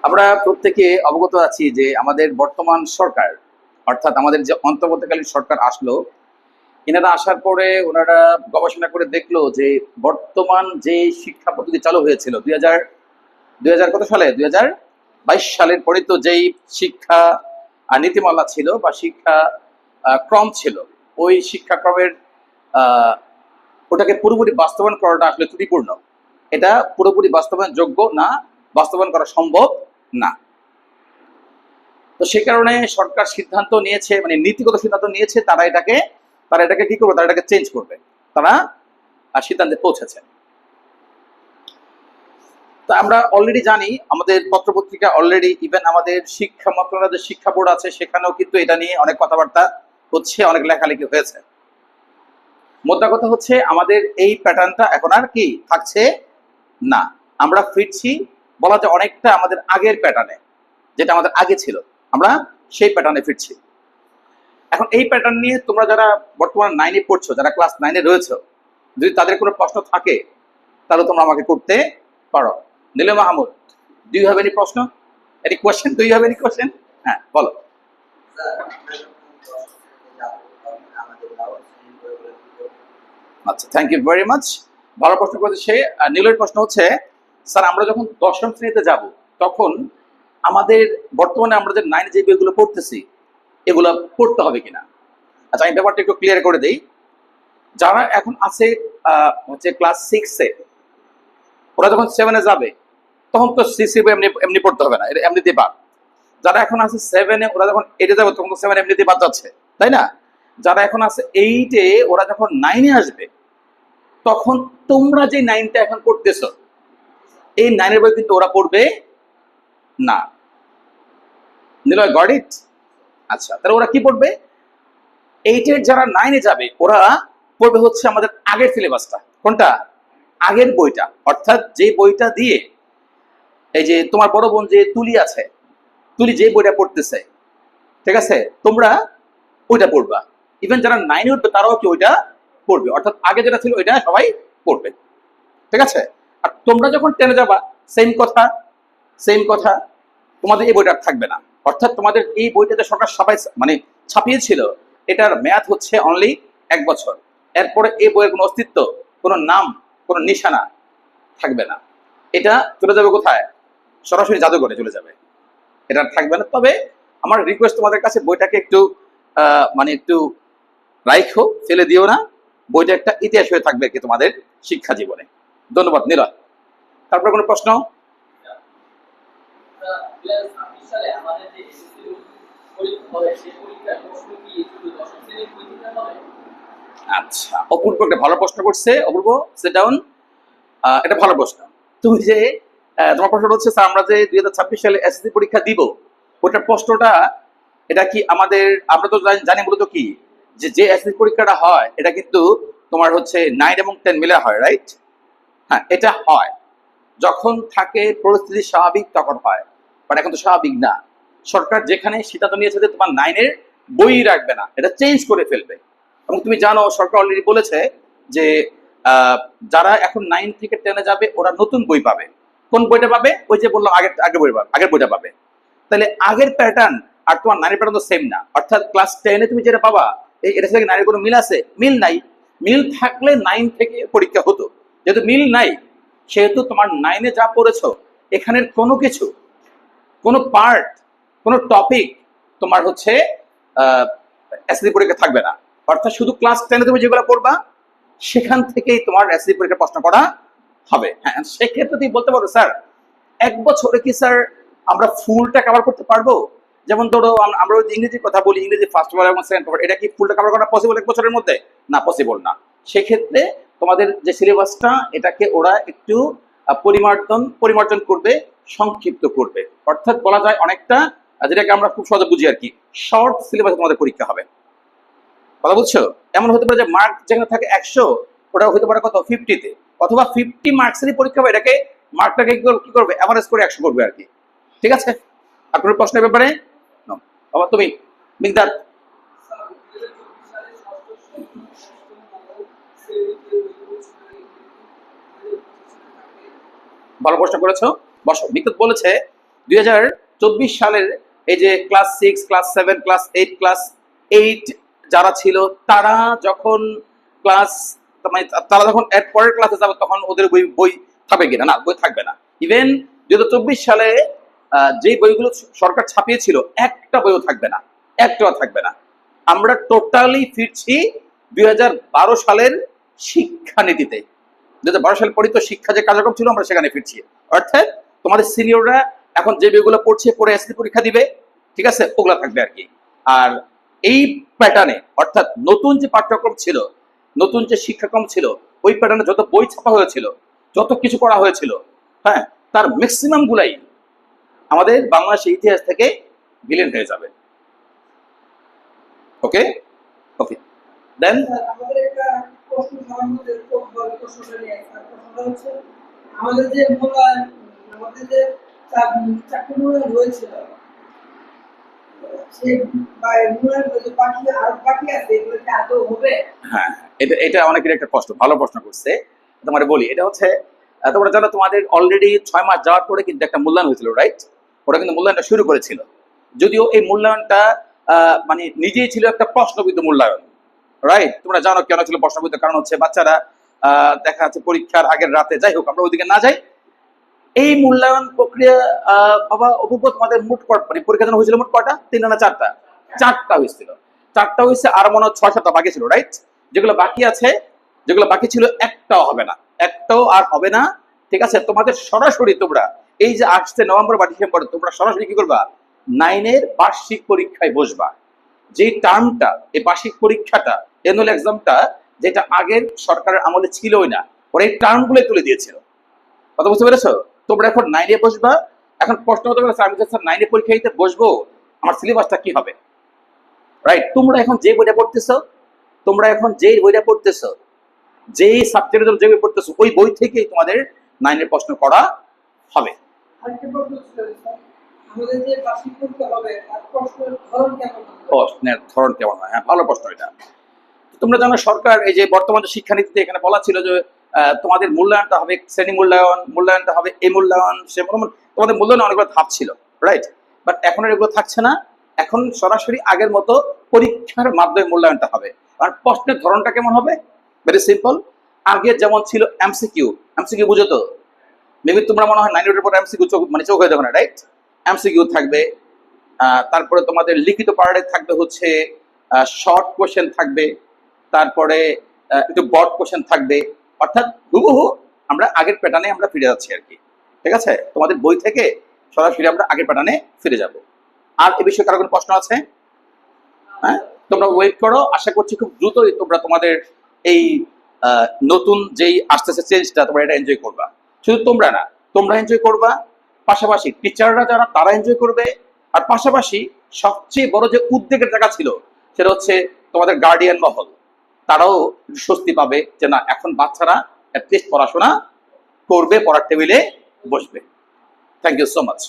আমরা প্রত্যেকে অবগত আছি যে আমাদের বর্তমান সরকার অর্থাৎ আমাদের যে অন্তর্বর্তীকালীন সরকার আসলো, এনারা আসার পরে ওনারা গবেষণা করে দেখলো যে বর্তমান যে শিক্ষা পদ্ধতি চালু হয়েছিল 2000 কত সালে 2022 সালের পরে তো যেই শিক্ষা নীতিমালা ছিল বা শিক্ষা ক্রম ছিল, ওই শিক্ষাক্রমের আহ, ওটাকে পুরোপুরি বাস্তবায়ন করাটা আসলে ত্রুটিপূর্ণ। এটা পুরোপুরি বাস্তবায়ন যোগ্য না, বাস্তবায়ন করা সম্ভব না। তো সেই কারণে সরকার সিদ্ধান্ত নিয়েছে, মানে নীতিগত সিদ্ধান্ত নিয়েছে, তারা এটাকে কি করবে, তারা এটাকে চেঞ্জ করবে। তারা সিদ্ধান্তে পৌঁছেছে। তো আমরা অলরেডি জানি, আমাদের পত্রপত্রিকা অলরেডি, ইভেন আমাদের শিক্ষা মন্ত্রণালয়ের যে শিক্ষা বোর্ড আছে সেখানেও কিন্তু এটা নিয়ে অনেক কথাবার্তা হচ্ছে, অনেক লেখালেখি হয়েছে। মোদ্দা কথা হচ্ছে আমাদের এই প্যাটার্নটা এখন আর কি থাকছে না। আমরা ফিরছি বলা যায় অনেকটা আমাদের আগের প্যাটার্নে, যেটা আমাদের আগে ছিল, আমরা সেই প্যাটার্নে ফিরছি। এখন এই প্যাটার্ন নিয়ে তোমরা যারা বর্তমান 9-এ পড়ছো, যারা ক্লাস 9-এ রয়েছে, যদি তাদের কোনো প্রশ্ন থাকে তাহলে তোমরা আমাকে করতে পারো। Neelam Mahmud, do you have any প্রশ্ন, any question, do you have any question? হ্যাঁ, বলো। আচ্ছা, থ্যাংক ইউ ভেরি মাচ। ভালো প্রশ্ন করেছে সে। নীলের প্রশ্ন হচ্ছে, স্যার আমরা যখন দশম শ্রেণীতে যাব তখন আমাদের বর্তমানে আমরা যে 9-এ যে বইগুলো পড়তেছি এগুলো পড়তে হবে কিনা। আচ্ছা, আমি ব্যাপারটা একটু ক্লিয়ার করে দিই। যারা এখন আছে হচ্ছে ক্লাস 6-এ, ওরা যখন 7-এ যাবে তখন তো সিসি এমনি এমনি পড়তে হবে না, এটা এমনিতেই বাদ। যারা এখন আছে 7-এ, ওরা যখন 8-এ যাবে তখন তো 7 এমনিতেই বাদ যাচ্ছে, তাই না? যারা এখন আছে 8-এ, ওরা যখন 9-এ আসবে তখন তোমরা যে 9টা এখন পড়তেছো, এই 9-এর বই কিন্তু ওরা পড়বে না। Niloy, got it? আচ্ছা, তাহলে ওরা কি পড়বে? 8-এর যারা 9-এ যাবে ওরা পড়বে হচ্ছে আমাদের আগের সিলেবাসটা। কোনটা? আগের বইটা, অর্থাৎ যে বইটা দিয়ে এই যে তোমার বড় বোন যে তুলি আছে, তুলি যে বইটা পড়তেছে, ঠিক আছে, তোমরা ওইটা পড়বা। ইভেন যারা 9-এ উঠবে তারাও কি ওইটা পড়বে, অর্থাৎ আগে যেটা ছিল ওইটা সবাই পড়বে, ঠিক আছে? আর তোমরা যখন 10-এ যাবা, সেম কথা, সেম কথা, তোমাদের এই বইটা থাকবে না। অর্থাৎ তোমাদের এই বইটাতে সরকার সবাই মানে ছাপিয়েছিল, এটার মেয়াদ হচ্ছে অনলি 1 বছর। এরপরে এই বইয়ের কোনো অস্তিত্ব, কোনো নাম, কোনো নিশানা থাকবে না। এটা চলে যাবে কোথায়? সরাসরি জাদুঘরে চলে যাবে, এটা থাকবে না। তবে আমার রিকোয়েস্ট তোমাদের কাছে, বইটাকে একটু মানে একটু রাইখো, ফেলে দিও না। বইটা একটা ইতিহাস হয়ে থাকবে কি তোমাদের শিক্ষা জীবনে। ধন্যবাদ নীলয়। তারপরে কোনো প্রশ্ন? আচ্ছা, অপূর্ব একটা ভালো প্রশ্ন করছে। অপূর্ব, সিট ডাউন। এটা ভালো প্রশ্ন। তুমি যে তোমার প্রশ্ন হচ্ছে, স্যার আমরা যে 2026 সালে এসএসসি পরীক্ষা দিব, ওটার প্রশ্নটা এটা কি আমাদের, আমরা তো জানি মূলত কি, যে যে এসএসসি পরীক্ষাটা হয় এটা কিন্তু তোমার হচ্ছে 9 এবং 10 মিলে হয়, রাইট? হ্যাঁ, এটা হয় যখন থাকে পরিস্থিতি স্বাভাবিক, তখন হয়। বাট এখন তো স্বাভাবিক না। সরকার যেখানে সিদ্ধান্ত নিয়েছে যে তোমার 9-এর বই রাখবে না, এটা চেঞ্জ করে ফেলবে। এবং তুমি জানো সরকার অলরেডি বলেছে যে আহ, যারা এখন 9 থেকে 10-এ যাবে ওরা নতুন বই পাবে। কোন বইটা পাবে? ওই যে বললাম, আগের বইটা পাবে। তাহলে আগের প্যাটার্ন আর তোমার 9-এর প্যাটার্ন তো সেম না। অর্থাৎ ক্লাস 10-এ তুমি যেটা পাবা, এটার সাথে 9-এর কোনো মিল আছে? মিল নাই। মিল থাকলে 9 থেকে পরীক্ষা হতো। যেহেতু মিল নাই, সেহেতু তোমার 9-এ যা পড়েছো এখানের কোনো কিছু, কোনো পার্ট, কোনো টপিক তোমার হচ্ছে এসএসসি পরীক্ষা থাকবে না। অর্থাৎ শুধু ক্লাস 10-এ তুমি যেগুলো পড়বা সেখান থেকেই তোমার এসএসসি পরীক্ষার প্রশ্ন করা হবে। হ্যাঁ, সেক্ষেত্রে তুমি বলতে পারো, স্যার 1 বছরে কি স্যার আমরা ফুলটা কভার করতে পারবো? যেমন ধরো আমরা যদি ইংরেজি কথা বলি, ইংরেজি ফার্স্ট পেপার এবং সেকেন্ড পেপার, এটা কি ফুলটা কভার করা পসিবল 1 বছরের মধ্যে? না, পসিবল না। সেক্ষেত্রে তোমাদের যে সিলেবাসটা, এটাকে ওরা একটু পরিমার্জন করবে, সংক্ষিপ্ত করবে। অর্থাৎ বলা যায় অনেকটা, যেটাকে আমরা খুব সহজে বুঝি আর কি, শর্ট সিলেবাসে তোমাদের পরীক্ষা হবে। কথা বুঝছো? এমন হতে পারে যে মার্ক যেখানে থাকে 100, ওটা হতে পারে কত, 50-তে, অথবা 50 মার্কসেরই পরীক্ষা হবে, এটাকে মার্কটাকে কি করবে, অ্যাভারেজ করে 100 করবে আর কি। ঠিক আছে? আপনার প্রশ্নের ব্যাপারে আবার তুমি মিগদাদ। ভালো প্রশ্ন করেছো। বসো। মিগদাদ বলেছে 2024 সালের এই যে ক্লাস 6, ক্লাস 7, ক্লাস 8, ক্লাস 8 যারা ছিল তারা যখন ক্লাস মানে তারা যখন এর পরের ক্লাসে যাবে তখন ওদের বই বই থাকবে কিনা? না, বই থাকবে না। ইভেন 2024 সালে যে বইগুলো সরকার ছাপিয়েছিল একটা বইও থাকবে না, একটাও থাকবে না। আমরা টোটালি ফিরছি 2012 সালের শিক্ষানীতিতে। 2012 সালে পরিত শিক্ষা যে কার্যক্রম ছিল আমরা সেখানে ফিরছি। অর্থাৎ তোমাদের সিনিয়ররা এখন যে বইগুলো পড়ছে পড়ে এসএসসি পরীক্ষা দিবে, ঠিক আছে, ওগুলা থাকবে আর কি। আর এই প্যাটার্নে অর্থাৎ নতুন যে পাঠ্যক্রম ছিল, নতুন যে শিক্ষাক্রম ছিল, ওই প্যাটার্নে যত বই ছাপা হয়েছিল, যত কিছু করা হয়েছিল, হ্যাঁ, তার ম্যাক্সিমাম গুলাই আমাদের বাংলাদেশের ইতিহাস থেকে বিলীন হয়ে যাবে। ওকে ওকে দেন আমাদের একটা প্রশ্ন সমাধানের খুব বড় প্রশ্নটা নিয়ে প্রশ্নটা হচ্ছে আমাদের যে মূল্যায়ন আমাদের যে চাকরি মূল্যায়ন হয়েছিল সেই মূল্যায়ন যে বাকি আর বাকি আছে এগুলো কি আদৌ হবে? হ্যাঁ, এটা এটা অনেকের একটা প্রশ্ন, ভালো প্রশ্ন করছে। তোমার বলি, এটা হচ্ছে তোমরা জানো তোমাদের অলরেডি 6 মাস যাওয়ার পরে কিন্তু একটা মূল্যায়ন হয়েছিল, রাইট? ওরা কিন্তু মূল্যায়নটা শুরু করেছিল, যদিও এই মূল্যায়নটা মানে নিজেই ছিল একটা প্রশ্নবিদ্ধ মূল্যায়ন, রাইট? তোমরা জানো কেন ছিল প্রশ্নবিদ্ধ? কারণ হচ্ছে বাচ্চারা দেখা যাচ্ছে পরীক্ষার আগের রাতে, যাই হোক আমরা ওইদিকে না যাই। এই মূল্যায়ন প্রক্রিয়া বাবা অপূর্ব, তোমাদের মোট মানে পরীক্ষা যেন হয়েছিল মোট কয়টা? 3 না 4টা? 4টা হয়েছিল। 4টা হয়েছে, আর মনে হয় 6-7টা বাকি ছিল, রাইট? যেগুলো বাকি আছে, যেগুলো বাকি ছিল একটাও হবে না, একটাও আর হবে না, ঠিক আছে? তোমাদের সরাসরি তোমরা এই যে আসছে নভেম্বর বা ডিসেম্বরে তোমরা সরাসরি কি করবা? 9-এর বার্ষিক পরীক্ষায় বসবা। যে টার্মটা, এই বার্ষিক পরীক্ষাটা, অ্যানুয়াল এক্সামটা, যেটা আগের সরকারের আমলে ছিলই না, ওরা এই টার্মগুলোই তুলে দিয়েছিল। কথা বুঝতে পেরেছো? তোমরা এখন 9-এ বসবা। এখন প্রশ্ন হতে পারে আমি স্যার 9-এ পরীক্ষা দিতে বসবো, আমার সিলেবাসটা কি হবে? রাইট? তোমরা এখন যে বইটা পড়তেছো, তোমরা এখন যেই বইটা পড়তেছো, যেই সাবজেক্টের জন্য যে বই পড়তেছো, ওই বই থেকেই তোমাদের 9-এর প্রশ্ন করা হবে। আরেকটা প্রশ্ন ছিল স্যার, আমাদের যে বার্ষিক পরীক্ষা হবে তার প্রশ্নের ধরন কেমন হবে? প্রশ্নের ধরন কেমন হয়? হ্যাঁ, ভালো প্রশ্ন এটা। তোমরা জানো সরকার এই যে বর্তমান যে শিক্ষানীতিতে এখানে বলা ছিল যে তোমাদের মূল্যায়নটা হবে শ্রেণী মূল্যায়ন, মূল্যায়নটা হবে এই মূল্যায়ন, সে তোমাদের মূল্যায়ন অনেকগুলো ধাপ ছিল, রাইট? বাট এখন আর এগুলো থাকছে না। এখন সরাসরি আগের মতো পরীক্ষার মাধ্যমে মূল্যায়নটা হবে। আর প্রশ্নের ধরনটা কেমন হবে? Very simple. আগে যেমন ছিল এমসিকিউ, এমসিকিউ বুঝো তো? মেবি তোমরা মনে হয় 9-এর উপর এমসিকিউ মানে চোখ হয়ে দেখো না, রাইট? এমসিকিউ থাকবে, তারপরে তোমাদের লিখিত পার্টে থাকবে হচ্ছে শর্ট কোশ্চেন থাকবে, তারপরে একটু ব্রড কোশ্চেন থাকবে। অর্থাৎ হুবহু আমরা আগের প্যাটার্নে আমরা ফিরে যাচ্ছি আর কি, ঠিক আছে? তোমাদের বই থেকে সরাসরি আমরা আগের প্যাটার্নে ফিরে যাব। আর এ বিষয়ে কারো কোনো প্রশ্ন আছে? হ্যাঁ, তোমরা ওয়েট করো, আশা করছি খুব দ্রুতই তোমরা তোমাদের এই নতুন যেই আসতেছে চেঞ্জটা তোমরা এটা এনজয় করবা। শুধু তোমরা না, তোমরা এনজয় করবা, পাশাপাশি টিচাররা যারা তারা এনজয় করবে, আর পাশাপাশি সবচেয়ে বড় যে উদ্বেগের জায়গা ছিল সেটা হচ্ছে তোমাদের গার্ডিয়ান মহল, তারাও স্বস্তি পাবে যে না, এখন বাচ্চারা অ্যাটলিস্ট পড়াশোনা করবে, পড়ার টেবিলে বসবে। Thank you so much.